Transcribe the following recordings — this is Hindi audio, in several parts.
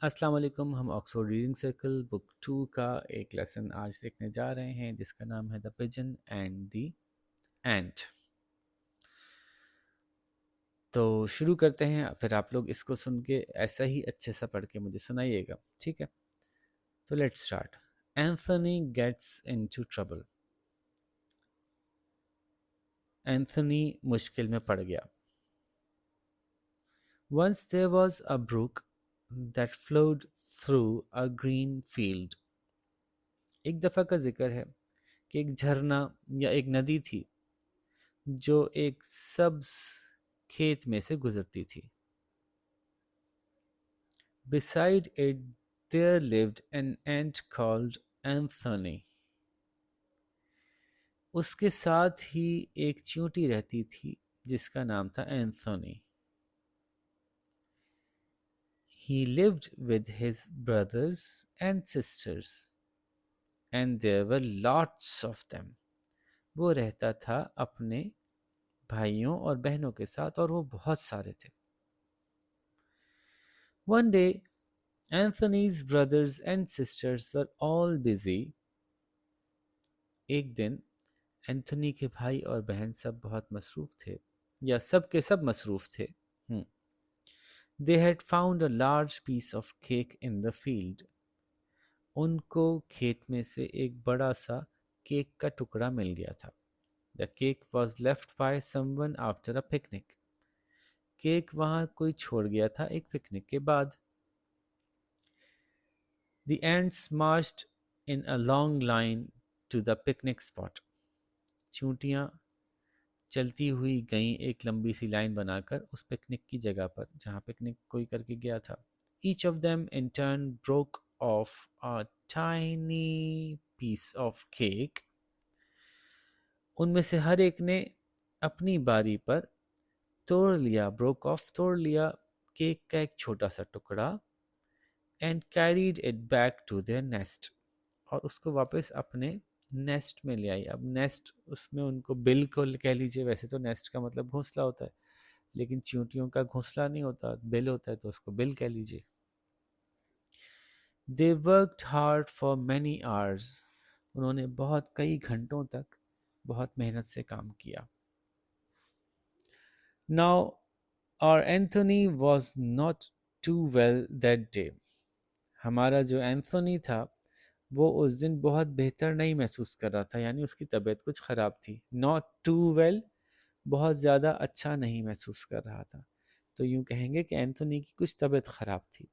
अस्सलाम वालेकुम। हम ऑक्सफोर्ड रीडिंग सर्कल बुक 2 का एक लेसन आज सीखने जा रहे हैं जिसका नाम है द पिजन एंड द एंट। तो शुरू करते हैं, फिर आप लोग इसको सुन के ऐसा ही अच्छे सा पढ़ के मुझे सुनाइएगा, ठीक है? तो let's start. Anthony gets into trouble. Anthony मुश्किल में पड़ गया। Once there was a brook that flowed through a green field. एक दफ़ा का जिक्र है कि एक झरना या एक नदी थी जो एक सब्ज खेत में से गुजरती थी। Beside it there lived an ant called Anthony. उसके साथ ही एक चींटी रहती थी जिसका नाम था Anthony. He lived with his brothers and sisters and there were lots of them. वो रहता था अपने भाइयों और बहनों के साथ और वो बहुत सारे थे। One day Anthony's brothers and sisters were all busy. एक दिन एंथनी के भाई और बहन सब बहुत मसरूफ थे या सब के सब मसरूफ थे। They had found a large piece of cake in the field. उनको खेत में से एक बड़ा सा केक का टुकड़ा मिल गया था। The cake was left by someone after a picnic. Cake वहाँ कोई छोड़ गया था एक पिकनिक के बाद। The ants marched in a long line to the picnic spot. चूंटियाँ चलती हुई गईं एक लंबी सी लाइन बनाकर उस पिकनिक की जगह पर जहाँ पिकनिक कोई करके गया था। Each of them in turn broke off a tiny piece of cake. उनमें से हर एक ने अपनी बारी पर तोड़ लिया, ब्रोक ऑफ तोड़ लिया केक का एक छोटा सा टुकड़ा and carried it back to their nest और उसको वापस अपने नेस्ट में ले आई। अब नेस्ट उसमें उनको बिल को कह लीजिए, वैसे तो नेस्ट का मतलब घोंसला होता है लेकिन चींटियों का घोंसला नहीं होता, बिल होता है, तो उसको बिल कह लीजिए। They worked hard for many hours. उन्होंने बहुत कई घंटों तक बहुत मेहनत से काम किया। नाउ और Anthony was not too well that day. हमारा जो एंथोनी था वो उस दिन बहुत बेहतर नहीं महसूस कर रहा था, यानी उसकी तबीयत कुछ ख़राब थी। नॉट टू वेल, बहुत ज़्यादा अच्छा नहीं महसूस कर रहा था, तो यूँ कहेंगे कि एंथोनी की कुछ तबीयत ख़राब थी।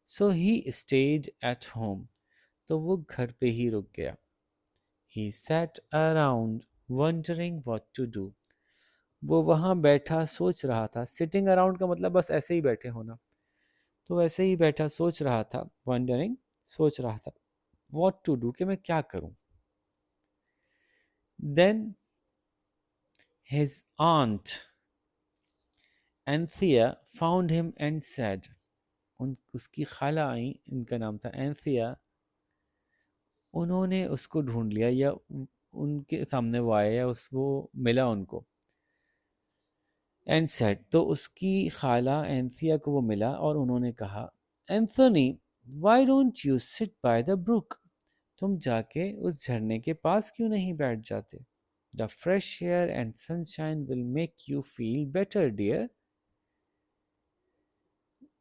So he stayed at home, तो वो घर पे ही रुक गया। He sat around wondering what to do. वो वहाँ बैठा सोच रहा था। सिटिंग अराउंड का मतलब बस ऐसे ही बैठे होना, तो वैसे ही बैठा सोच रहा था। वंडरिंग, सोच रहा था। व्हाट टू डू, कि मैं क्या करूं। Then his aunt Anthea found him and said. उसकी खाला आई, इनका नाम था एंथिया। उन्होंने उसको ढूंढ लिया या उनके सामने वो आया या वो मिला उनको। एंड सेड, तो उसकी खाला एंथिया को वो मिला और उन्होंने कहा, Anthony why don't you sit by the brook. तुम जाके उस झरने के पास क्यों नहीं बैठ जाते। The fresh air and sunshine will make you feel better dear.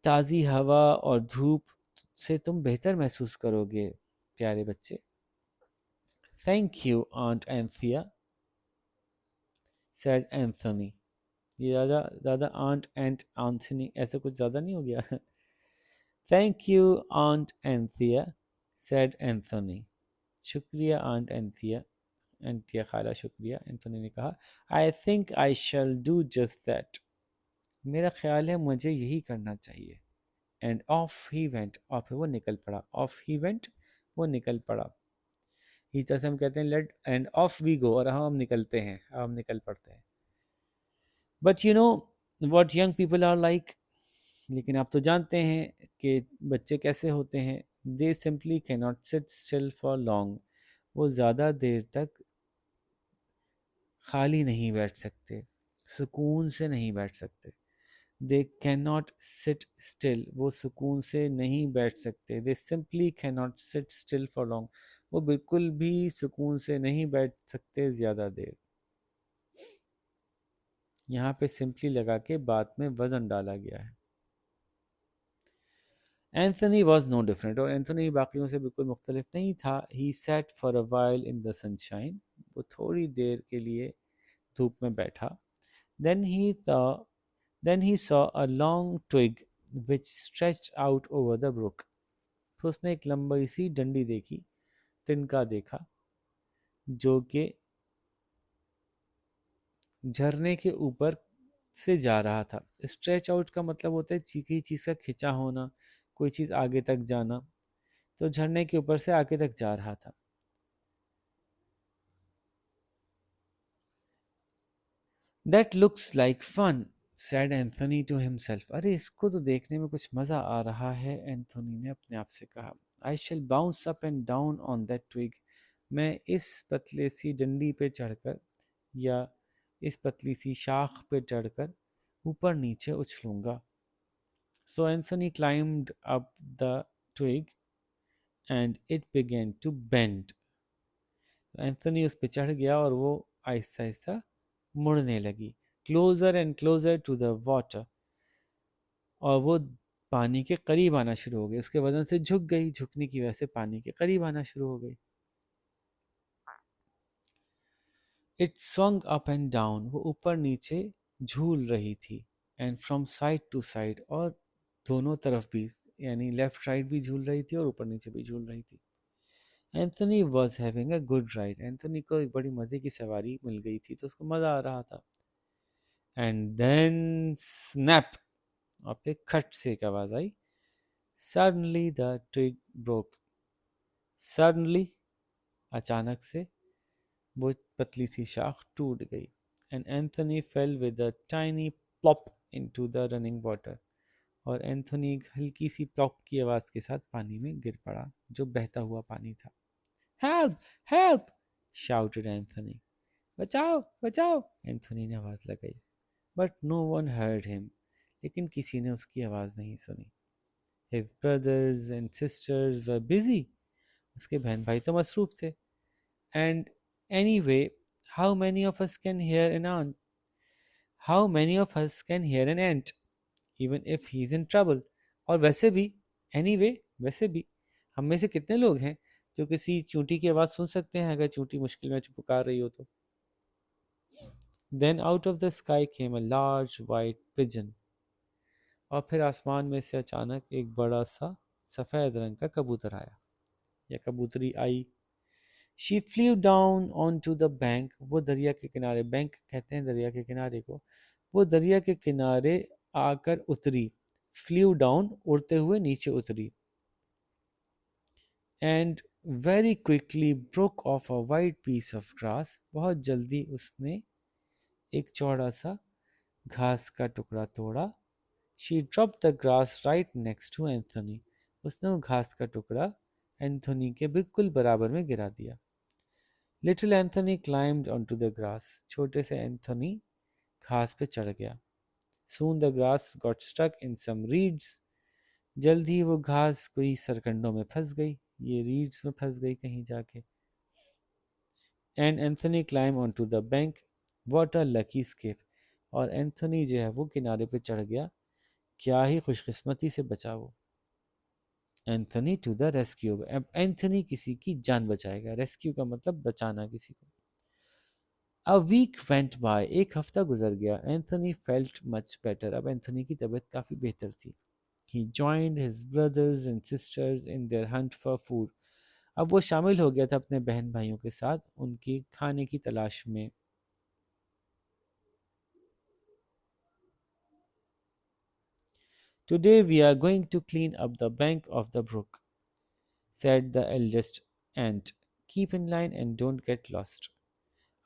ताज़ी हवा और धूप से तुम बेहतर महसूस करोगे प्यारे बच्चे। Thank you aunt Anthea, said Anthony. ये ज़्यादा ज़्यादा आंट एंड एंथोनी ऐसा कुछ ज़्यादा नहीं हो गया। Thank you aunt Anthea, said Anthony. शुक्रिया आंट एंथिया। एंथिया खाला शुक्रिया। एंथोनी ने कहा, I think I shall do just that. मेरा ख्याल है मुझे यही करना चाहिए। एंड ऑफ ही वेंट, और फिर वो निकल पड़ा। ऑफ ही वेंट, वो निकल पड़ा। ही जैसे हम कहते हैं let and off we go, और हम निकलते हैं, हम निकल पड़ते हैं। But you know what young people are like. लेकिन आप तो जानते हैं कि बच्चे कैसे होते हैं। दे simply can not sit still for long. वो ज़्यादा देर तक खाली नहीं बैठ सकते, सुकून से नहीं बैठ सकते। They can not sit still, वो सुकून से नहीं बैठ सकते। दे simply can not sit still for long, वो बिल्कुल भी सुकून से नहीं बैठ सकते ज़्यादा देर। यहाँ पे सिंपली लगा के बात में वजन डाला गया है। एंथनी वॉज नो डिफरेंट, और एंथनी बाकियों से बिल्कुल मुख्तलिफ नहीं था। He sat for a while in the sunshine, वो थोड़ी देर के लिए धूप में बैठा। Then he then he saw a long twig which stretched out over the brook, तो उसने एक लंबी सी डंडी देखी, तिनका देखा, जो कि झरने के ऊपर से जा रहा था। स्ट्रेच आउट का मतलब होता है किसी चीज़ का खिंचा होना, कोई चीज़ आगे तक जाना, तो झरने के ऊपर से आगे तक जा रहा था। That looks like fun, said Anthony to himself, अरे इसको तो देखने में कुछ मज़ा आ रहा है, एंथोनी ने अपने आप से कहा। I shall bounce up and down on that twig, मैं इस पतले सी डंडी पे चढ़कर या इस पतली सी शाख पे चढ़कर ऊपर नीचे उछलूंगा। So Anthony climbed up the twig and it began to bend, Anthony उस पे चढ़ गया और वो आहिस्ता आहिस्ता मुड़ने लगी। Closer and closer to the water, और वो पानी के करीब आना शुरू हो गई, उसके वजन से झुक गई, झुकने की वजह से पानी के करीब आना शुरू हो गई। It swung up and down, वो ऊपर नीचे झूल रही थी। And from side to side, और दोनों तरफ भी, यानी लेफ्ट राइट भी झूल रही थी और ऊपर नीचे भी झूल रही थी। Anthony was having a good ride, Anthony को एक बड़ी मज़े की सवारी मिल गई थी, तो उसको मज़ा आ रहा था। एंड देन स्नैप, और फिर खट से एक आवाज़ आई। Suddenly the twig broke, suddenly, अचानक से, वो पतली सी शाख टूट गई। And Anthony fell with a tiny plop into the running water, और एंथनी एक हल्की सी प्लॉप की आवाज़ के साथ पानी में गिर पड़ा, जो बहता हुआ पानी था। हेल्प हेल्प शाउटेड एंथनी, बचाओ बचाओ, एंथनी ने आवाज़ लगाई। But no one heard him, लेकिन किसी ने उसकी आवाज़ नहीं सुनी। His brothers and sisters were busy, उसके बहन भाई तो मसरूफ थे। And anyway, how many of us can hear an ant? How many of us can hear an ant, even if he's in trouble? और वैसे भी, anyway, वैसे भी, हम में से कितने लोग हैं जो किसी चूंटी की आवाज़ सुन सकते हैं अगर चूंटी मुश्किल में पुकार रही हो तो? Then out of the sky came a large white pigeon, और फिर आसमान में से अचानक एक बड़ा सा सफ़ेद रंग का कबूतर आया या कबूतरी आई। She flew down on to the bank, वो दरिया के किनारे, बैंक कहते हैं दरिया के किनारे को, वो दरिया के किनारे आकर उतरी। फ्ल्यू डाउन, उड़ते हुए नीचे उतरी। And very quickly broke off a white piece of grass, बहुत जल्दी उसने एक चौड़ा सा घास का टुकड़ा तोड़ा। She drop the grass right next to Anthony, उसने वो घास का टुकड़ा एंथोनी के बिल्कुल बराबर में गिरा दिया। Little Anthony climbed onto the grass, छोटे से एंथोनी घास पे चढ़ गया। Soon the grass got stuck in some reeds, जल्द ही वो घास कोई सरकंडों में फंस गई, ये रीड्स में फंस गई कहीं जाके। And Anthony climb onto the bank, what a lucky escape, और एंथनी जो है वो किनारे पे चढ़ गया, क्या ही खुशकिस्मती से बचा वो। एंथनी टू द रेस्क्यू, अब एंथनी किसी की जान बचाएगा, रेस्क्यू का मतलब बचाना किसी को। अ वीक वेंट बाय, एक हफ्ता गुजर गया। एंथनी फेल्ट मच बेटर, अब एंथनी की तबीयत काफ़ी बेहतर थी। He joined his brothers and sisters in their hunt for food, अब वो शामिल हो गया था अपने बहन भाइयों के साथ उनकी खाने की तलाश में। Today we are going to clean up the bank of the brook, said the eldest ant. Keep in line and don't get lost.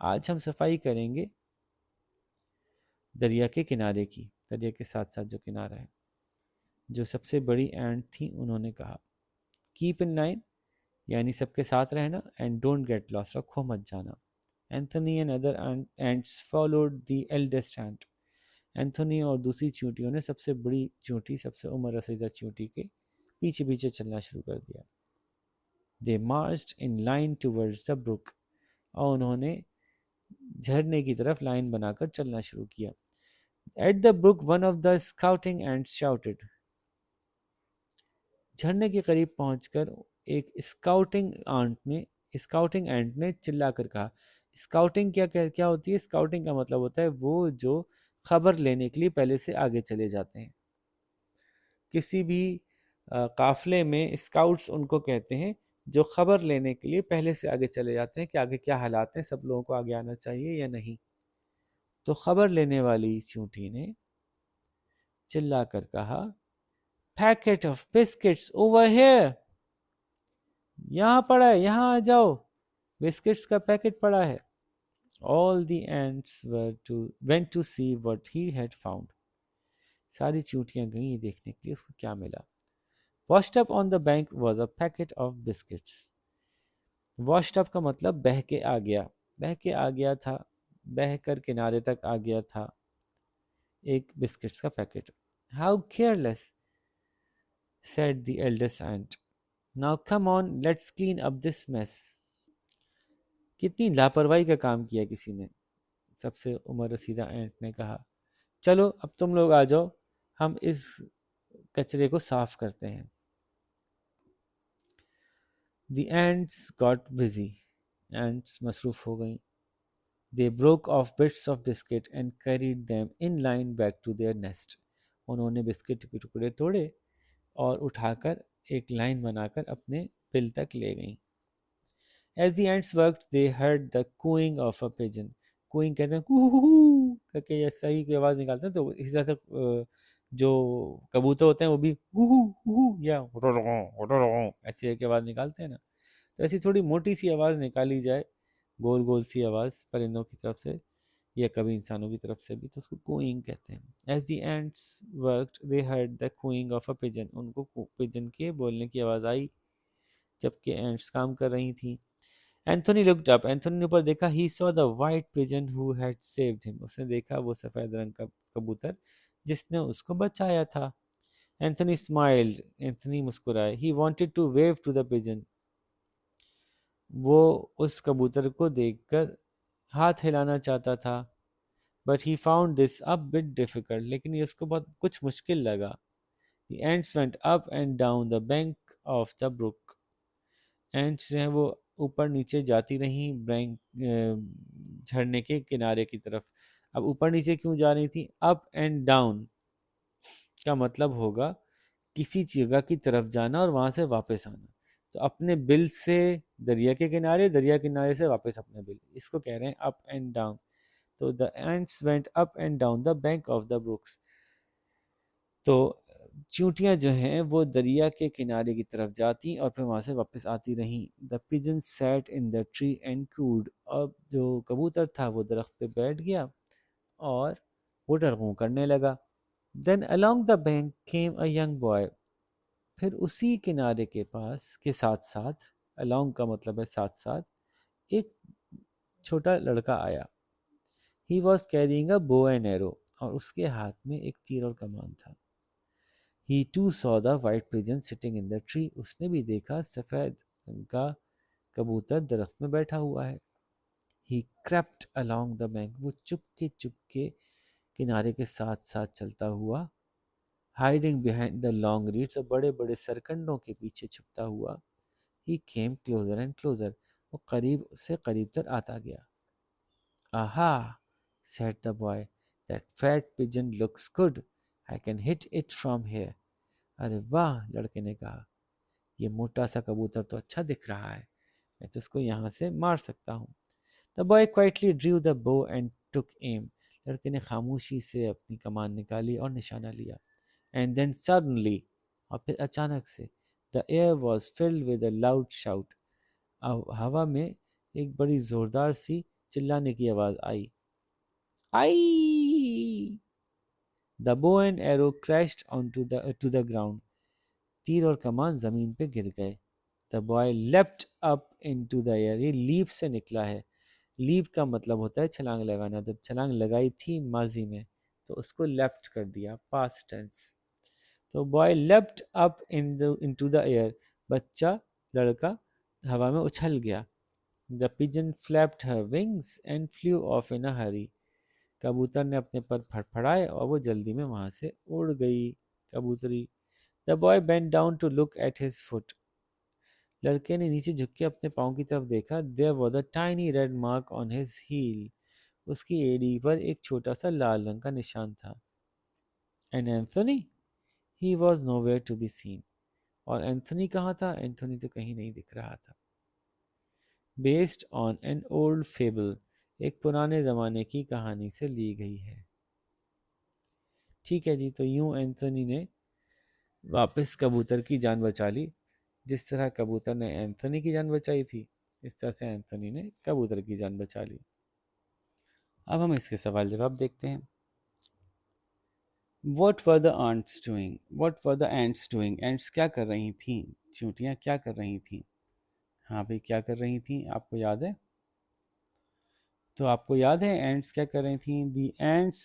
आज हम सफाई करेंगे दरिया के किनारे की, दरिया के साथ साथ जो किनारा है। जो सबसे बड़ी एंट थी उन्होंने कहा। कीप इन लाइन, यानी सबके साथ रहना, एंड डोंट गेट लॉस्ट, खो मत जाना। Anthony and other ants followed the eldest ant. Anthony और दूसरी चींटियों ने सबसे बड़ी चींटी, सबसे उम्र रसीदा चींटी के पीछे पीछे चलना शुरू कर दिया। They marched in line towards the brook, और उन्होंने झरने की तरफ लाइन बनाकर चलना शुरू किया। At the brook one of the scouting ants shouted, झरने के करीब पहुंचकर एक स्काउटिंग एंट ने चिल्लाकर कहा। स्काउटिंग क्या क्या क्या होती है? स्काउटिंग का मतलब होता है वो जो खबर लेने के लिए पहले से आगे चले जाते हैं। किसी भी काफले में स्काउट्स उनको कहते हैं जो खबर लेने के लिए पहले से आगे चले जाते हैं कि आगे क्या हालात हैं, सब लोगों को आगे आना चाहिए या नहीं। तो खबर लेने वाली चींटी ने चिल्लाकर कहा, packet of biscuits over here, यहाँ पड़ा है, यहाँ आ जाओ, बिस्किट्स का पैकेट पड़ा है। All the ants went to see what he had found. सारी चींटियां गईं देखने के लिए उसको क्या मिला। Washed up on the bank was a packet of biscuits. Washed up का मतलब बह के आ गया, बह के आ गया था, बह कर किनारे तक आ गया था एक बिस्किट्स का packet. How careless, said the eldest ant. Now come on, let's clean up this mess. कितनी लापरवाही का काम किया किसी ने, सबसे उम्र रसीदा एंट ने कहा। चलो अब तुम लोग आ जाओ, हम इस कचरे को साफ करते हैं। The ants got busy. Ants मसरूफ हो गई। They broke off bits of biscuit and carried them in line back to their nest. उन्होंने बिस्किट के टुकड़े तोड़े और उठाकर एक लाइन बनाकर अपने बिल तक ले गईं। As the ants worked, they heard the cooing of a pigeon. Cooing कहते हैं कूहू करके ऐसा ही कोई आवाज़ निकालते हैं, तो इसी तरह से जो कबूतर होते हैं वो भी हू या ऐसी एक आवाज़ निकालते हैं ना। तो ऐसी थोड़ी मोटी सी आवाज़ निकाली जाए, गोल गोल सी आवाज़ परिंदों की तरफ से या कभी इंसानों की तरफ से भी, तो उसको कूइंग कहते हैं। As the ants worked they heard the cooing of a pigeon, उनको पिजन के बोलने की आवाज़ आई जबकि एंट्स काम कर रही थी। एंथोनी लुक्ड अप, एंथोनी ने ऊपर देखा। He saw the white pigeon who had saved him, उसने देखा वो सफ़ेद रंग का कबूतर जिसने उसको बचाया था। एंथोनी स्माइल्ड, एंथोनी मुस्कुराए। He wanted to wave to the pigeon, वो उस कबूतर को देखकर हाथ हिलाना चाहता था। But he found this a bit difficult, लेकिन ये उसको बहुत कुछ मुश्किल लगा। The ants went up and down the bank of the brook, ants जो हैं वो ऊपर नीचे जाती रहीं बैंक झरने के किनारे की तरफ। अब ऊपर नीचे क्यों जा रही थी? अप एंड डाउन का मतलब होगा किसी जगह की तरफ जाना और वहां से वापस आना। तो अपने बिल से दरिया के किनारे, दरिया किनारे से वापस अपने बिल, इसको कह रहे हैं अप एंड डाउन। तो the ants went up and down the bank of the brooks, तो चींटियां जो हैं वो दरिया के किनारे की तरफ जाती और फिर वहां से वापस आती रहीं। The pigeon sat in the tree and cooed, अब जो कबूतर था वो दरख्त पे बैठ गया और वो डरगूं करने लगा। Then along the bank came a young boy, फिर उसी किनारे के पास के साथ साथ, अलोंग का मतलब है साथ साथ, एक छोटा लड़का आया। He was carrying a bow and arrow, और उसके हाथ में एक तीर और कमान था। He too saw the white pigeon sitting in the tree, उसने भी देखा सफ़ेद रंग का कबूतर दरख्त में बैठा हुआ है। He crept along the bank, वो चुपके किनारे के साथ साथ चलता हुआ, hiding behind the long reeds, और बड़े बड़े सरकंडों के पीछे छुपता हुआ। He came closer and closer, वो करीब से करीब तक आता गया। Aha, said the boy, that fat pigeon looks good. I can hit it from here. अरे वाह, लड़के ने कहा, ये मोटा सा कबूतर तो अच्छा दिख रहा है, मैं तो इसको यहाँ से मार सकता हूँ। The boy quietly drew the bow and took aim. लड़के ने खामोशी से अपनी कमान निकाली और निशाना लिया। And then suddenly, और फिर अचानक से, the air was filled with a loud shout. अब हवा में एक बड़ी जोरदार सी चिल्लाने की आवाज आई। आई! The bow and arrow crashed onto to the ground. तीर और कमान जमीन पे गिर गए। The boy leapt up into the air. ये लीप से निकला है। लीप का मतलब होता है छलांग लगाना। जब छलांग लगाई थी माजी में, तो उसको लेफ्ट कर दिया, पास्ट टेंस। तो boy left up into the air, बच्चा, लड़का हवा में उछल गया। The pigeon flapped her wings and flew off in a hurry, कबूतर ने अपने पर फड़फड़ाए और वो जल्दी में वहां से उड़ गई, कबूतरी। The boy bent down to look at his foot, लड़के ने नीचे झुक के अपने पाँव की तरफ देखा। There was a tiny red mark on his heel, उसकी एड़ी पर एक छोटा सा लाल रंग का निशान था। And Anthony, he was nowhere to be seen, और एंथोनी कहाँ था? एंथोनी तो कहीं नहीं दिख रहा था। Based on an old fable, एक पुराने ज़माने की कहानी से ली गई है। ठीक है जी, तो यूं एंथोनी ने वापस कबूतर की जान बचा ली। जिस तरह कबूतर ने एंथोनी की जान बचाई थी, इस तरह से एंथोनी ने कबूतर की जान बचा ली। अब हम इसके सवाल जवाब देखते हैं। What were the ants doing? What were the ants doing? Ants क्या कर रही थी? चींटियां क्या कर रही थी? हाँ भाई, क्या कर रही थी? आपको याद है? तो आपको याद है ants क्या कर रही थी? The ants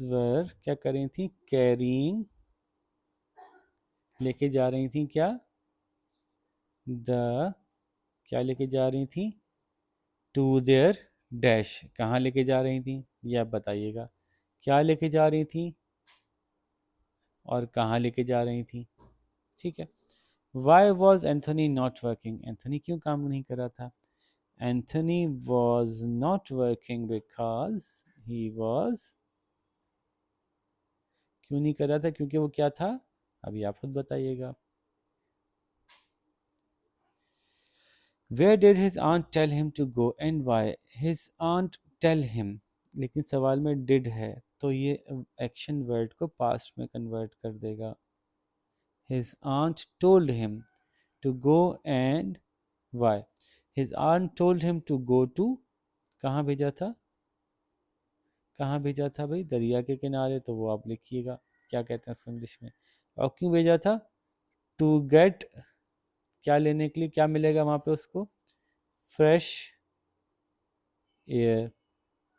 were क्या कर रही थी? Carrying, लेके जा रही थी क्या? The, क्या लेके जा रही थी? To their dash, कहाँ लेके जा रही थी? ये आप बताइएगा। क्या लेके जा रही थी और कहाँ लेके जा रही थी? ठीक है। Why was Anthony not working? Anthony क्यों काम नहीं कर रहा था? Anthony was not working because he was, क्यों नहीं कर रहा था? क्योंकि वो क्या था? अभी आप खुद बताइएगा। Where did his aunt tell him to go and why? His aunt tell him, लेकिन सवाल में did है तो ये एक्शन वर्ड को पास्ट में कन्वर्ट कर देगा। His aunt told him to go and why? His aunt told him to go to, कहाँ भेजा था? कहाँ भेजा था भाई? दरिया के किनारे, तो वो आप लिखिएगा क्या कहते हैं उसको इंग्लिश में। और क्यों भेजा था? टू गेट, क्या लेने के लिए? क्या मिलेगा वहाँ पे उसको? Fresh air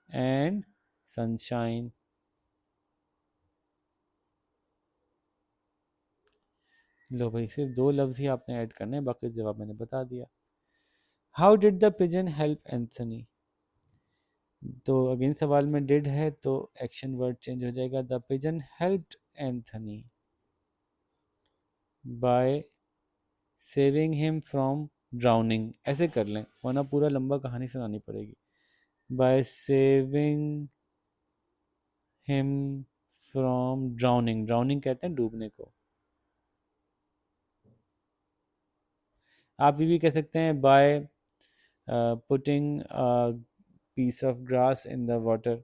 and sunshine. लो भाई, सिर्फ दो लफ्ज़ ही आपने ऐड करने हैं, बाकी जवाब मैंने बता दिया। How did the pigeon help Anthony? तो अगेन सवाल में डिड है तो एक्शन वर्ड चेंज हो जाएगा। The pigeon helped Anthony by saving him from drowning, ऐसे कर लें वरना पूरा लंबा कहानी सुनानी पड़ेगी। By saving him from drowning, drowning कहते हैं डूबने को। आप ये भी कह सकते हैं by putting piece of grass in the water,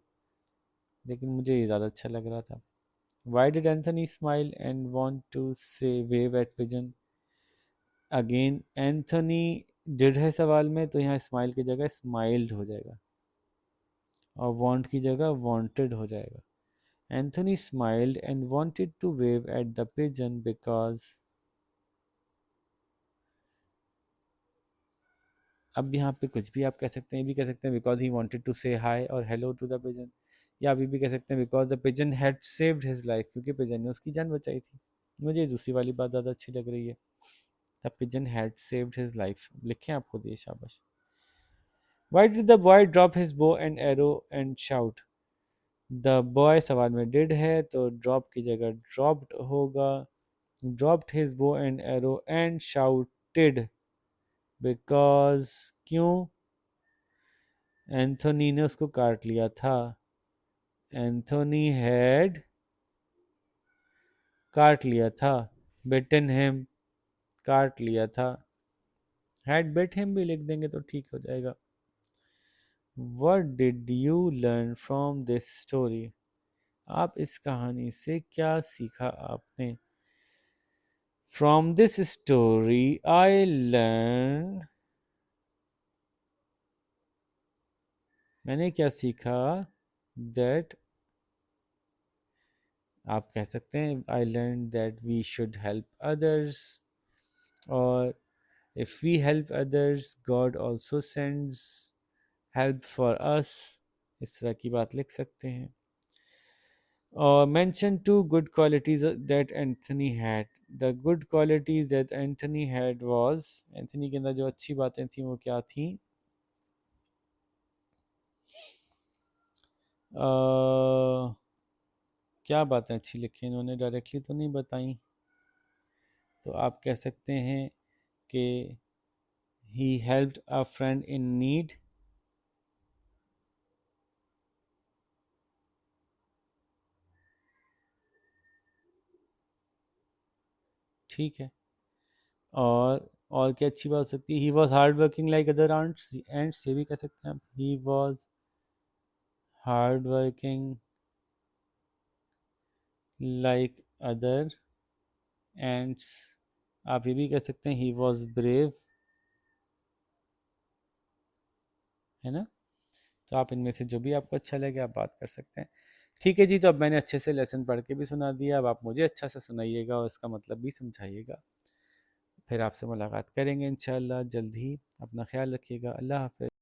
लेकिन मुझे ये ज़्यादा अच्छा लग रहा था। Why did Anthony smile and want to say wave at pigeon? Again Anthony did है सवाल में, तो यहाँ स्माइल की जगह स्माइल्ड हो जाएगा और वांट की जगह वांटेड हो जाएगा। Anthony smiled and wanted to wave at the pigeon because, अब यहाँ पे कुछ भी आप कह सकते हैं, ये भी कह सकते हैं बिकॉज ही वांटेड टू से हाई और हेलो टू द पिजन, या अभी भी कह सकते हैं because the pigeon had saved his life, क्योंकि पिजन ने उसकी जान बचाई थी। मुझे दूसरी वाली बात ज़्यादा अच्छी लग रही है। The pigeon had saved his life, लिखें आप खुद ये, शाबाश। Why did the boy drop his bow and arrow and shout? The boy सवाल में did है तो drop की जगह dropped होगा। Dropped his bow and arrow and shouted because, क्यों? एंथोनी ने उसको काट लिया था। एंथोनी had काट लिया था। bitten him, काट लिया था। had bit him भी लिख देंगे तो ठीक हो जाएगा। What did you learn from this story? आप इस कहानी से क्या सीखा आपने? From this story I learned, मैंने क्या सीखा? That, आप कह सकते हैं I learned that we should help others, और if we help others God also sends help for us। इस तरह की बात लिख सकते हैं। और mention two good qualities that Anthony had. The good qualities that Anthony had was, Anthony के अंदर जो अच्छी बातें थी वो क्या थी? क्या बातें अच्छी लिखी इन्होंने, डायरेक्टली तो नहीं बताई। तो आप कह सकते हैं कि he helped a friend in need, ठीक है। और क्या अच्छी बात हो सकती है? He was hard working like other ends, ये भी कह सकते हैं आप, he was hard working like other ends. आप ये भी कह सकते हैं ही वॉज ब्रेव, है ना। तो आप इनमें से जो भी आपको अच्छा लगे आप बात कर सकते हैं। ठीक है जी, तो अब मैंने अच्छे से लेसन पढ़ के भी सुना दिया, अब आप मुझे अच्छा से सुनाइएगा और इसका मतलब भी समझाइएगा। फिर आपसे मुलाकात करेंगे इंशाल्लाह जल्द ही। अपना ख्याल रखिएगा। अल्लाह हाफ़िज़।